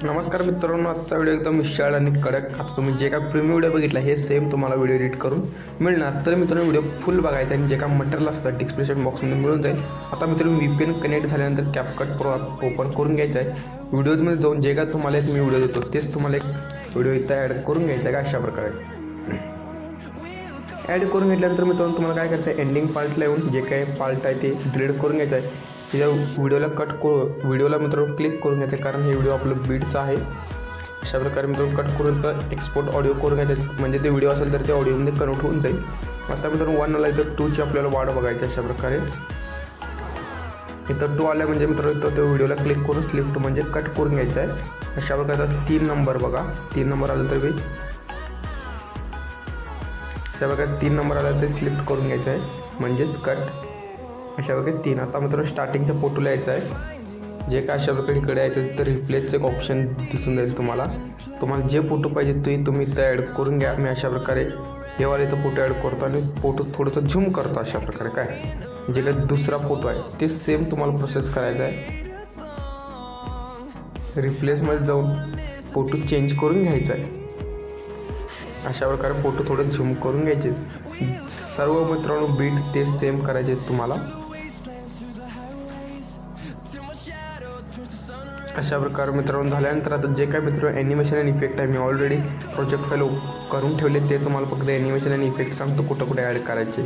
नमस्कार मित्रांनो, आजचा व्हिडिओ एकदम विशाल आणि कडक. आता तुम्ही जे काय प्रीमियम व्हिडिओ बघितला हे सेम तुम्हाला व्हिडिओ एडिट करून मिळणार. तर मित्रांनो व्हिडिओ फुल बघायचा आणि जे काय मटेरियल असतं डिस्क्रिप्शन बॉक्समध्ये मिळून जाईल. आता मित्रांनो VPN कनेक्ट झाल्यानंतर CapCut Pro ओपन करून घ्यायचा आहे. व्हिडिओमध्ये जाऊन जे काय तुम्हाला एक मी व्हिडिओ देतो तेच तुम्हाला एक व्हिडिओ इथं ॲड करून घ्यायचा आहे. अशा प्रकारे ॲड करून घेतल्यानंतर मित्रांनो तुम्हाला काय करायचं आहे, एंडिंग पार्टला येऊन जे काही पार्ट आहे ते डिलीट करून घ्यायचं आहे. या व्हिडिओला कट करू, व्हिडिओला मित्रांनो क्लिक करून घ्यायचं कारण हे व्हिडिओ आपलं बीटचा आहे. अशा प्रकारे मित्रांनो कट करून तर एक्सपोर्ट ऑडिओ करून घ्यायचं, म्हणजे ते व्हिडिओ असेल तर ते ऑडिओमध्ये कन्वर्ट होऊन जाईल. आता मित्रांनो 1 आला इथं 2ची आपल्याला वाढ बघायची. अशा प्रकारे इथं 2 आला म्हणजे मित्रांनो इथं त्या व्हिडिओला क्लिक करून स्लिफ्ट म्हणजे कट करून घ्यायचं आहे. अशा प्रकारे 3 नंबर बघा, 3 नंबर आलं तर अशा प्रकारे 3 नंबर आला तर स्लिफ्ट करून घ्यायचं आहे म्हणजेच कट. अशा प्रकारे 3. आता मित्रांनो स्टार्टिंगच्या फोटोला यायचं आहे. जे काय अशा प्रकारे इकडे यायचं तर रिप्लेसचं एक ऑप्शन दिसून जाईल तुम्हाला. तुम्हाला जे फोटो पाहिजे ते तुम्ही इथं ॲड करून घ्या. मी अशा प्रकारे हे वाले इथं फोटो ॲड करतो आणि फोटो थोडंसं झूम करतो. अशा प्रकारे काय जे काही दुसरा फोटो आहे ते सेम तुम्हाला प्रोसेस करायचा आहे. रिप्लेसमध्ये जाऊन फोटो चेंज करून घ्यायचा आहे. अशा प्रकारे फोटो थोडं झूम करून घ्यायचे. सर्व मित्रांनो बीट ते सेम करायचे तुम्हाला. अशा प्रकारे मित्रांनो झाल्यानंतर आता जे काय मित्रांनो ॲनिमेशन आणि इफेक्ट आहे मी ऑलरेडी प्रोजेक्ट फाईल करून ठेवले, ते तुम्हाला फक्त ॲनिमेशन आणि इफेक्ट सांगतो कुठं कुठे ॲड करायचे.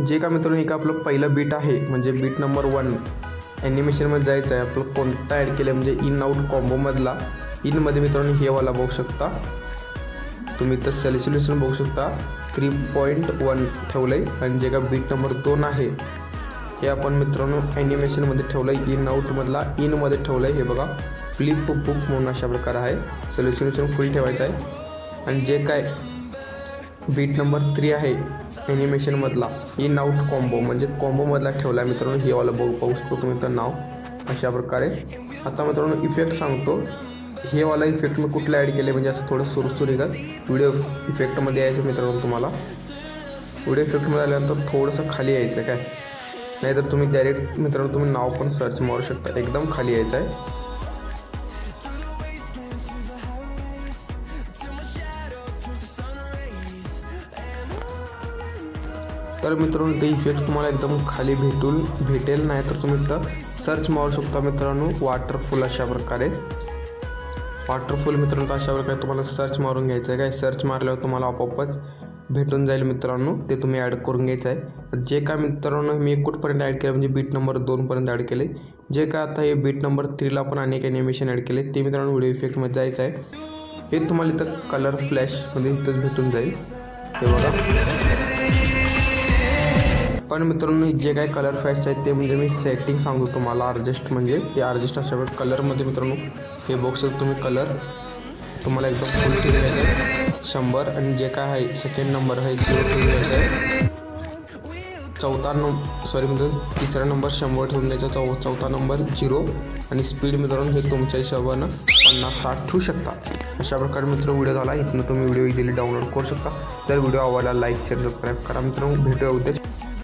जे काय मित्रांनो एक आपलं पहिलं बीट आहे म्हणजे बीट नंबर 1 ॲनिमेशनमध्ये जायचं आहे. आपलं कोणता ॲड केलं म्हणजे इन आउट कॉम्बोमधला इनमध्ये मित्रांनो हे वाला बघू शकता तुम्ही. तर सेलेक्शन बघू शकता 3.1 ठेवलं आहे. आणि जे का बीट नंबर 2 आहे हे आपण मित्रांनो ॲनिमेशनमध्ये ठेवलं आहे. इन आउटमधला इनमध्ये ठेवलं आहे. हे बघा फ्लिप बुक म्हणून अशा प्रकार आहे. सेलेक्शन फुल ठेवायचं आहे. आणि जे काय बीट नंबर 3 आहे ॲनिमेशनमधला इन आउट कॉम्बो म्हणजे कॉम्बोमधला ठेवला आहे मित्रांनो. हे वाला बघू शकतो तुम्ही तर नाव. अशा प्रकारे आता मित्रांनो इफेक्ट सांगतो. हे वाला इफेक्ट मी कुठला ॲड केले म्हणजे असं थोडं सुरसुरीत व्हिडिओ इफेक्टमध्ये यायचं मित्रांनो. तुम्हाला व्हिडिओ इफेक्टमध्ये आल्यानंतर थोडंसं खाली यायचं आहे काय, नाहीतर तुम्ही डायरेक्ट मित्रांनो तुम्ही नाव पण सर्च मारू शकता. एकदम खाली यायचं आहे. तर मित्रांनो ते इफेक्ट तुम्हाला एकदम खाली भेटेल नाही तर तुम्ही इथं सर्च मारू शकता मित्रांनो. वॉटरफुल अशा प्रकारे वॉटरफुल मित्रांनो अशा प्रकारे तुम्हाला सर्च मारून घ्यायचं आहे. काय सर्च मारल्यावर तुम्हाला आपोआपच भेटून जाईल मित्रांनो. ते तुम्ही ॲड करून घ्यायचं आहे. जे काय मित्रांनो मी कुठपर्यंत ॲड केलं म्हणजे बीट नंबर 2 पर्यंत ॲड केले. जे काय आता हे बीट नंबर 3ला पण अनेक ॲनिमेशन ॲड केले ते मित्रांनो व्हिडिओ इफेक्टमध्ये जायचं आहे. हे तुम्हाला इथं कलर फ्लॅशमध्ये इथंच भेटून जाईल. हे बघा. पण मित्रांनो जे काय कलर फ्लॅश आहेत ते म्हणजे मी सेटिंग सांगतो तुम्हाला. ॲडजस्ट म्हणजे ते ॲडजस्ट अशा प्रकारे कलरमध्ये मित्रांनो हे बॉक्स तुम्ही कलर तुम्हाला एकदम फुल ठेवून घ्यायचं आहे 100. आणि जे काय आहे सेकंड नंबर आहे 0 ठेवून घ्यायचं आहे. तिसरा नंबर 100 ठेवून द्यायचा. चौथा नंबर 0. आणि स्पीड मित्रांनो हे तुमच्या हिशोबानं 50-60 ठेवू शकता. अशा प्रकारे मित्र व्हिडिओ झाला. इथनं तुम्ही व्हिडिओ इझिली डाउनलोड करू शकता. जर व्हिडिओ आवडला लाईक शेअर सबस्क्राईब करा मित्रांनो. भेटूया उद्या.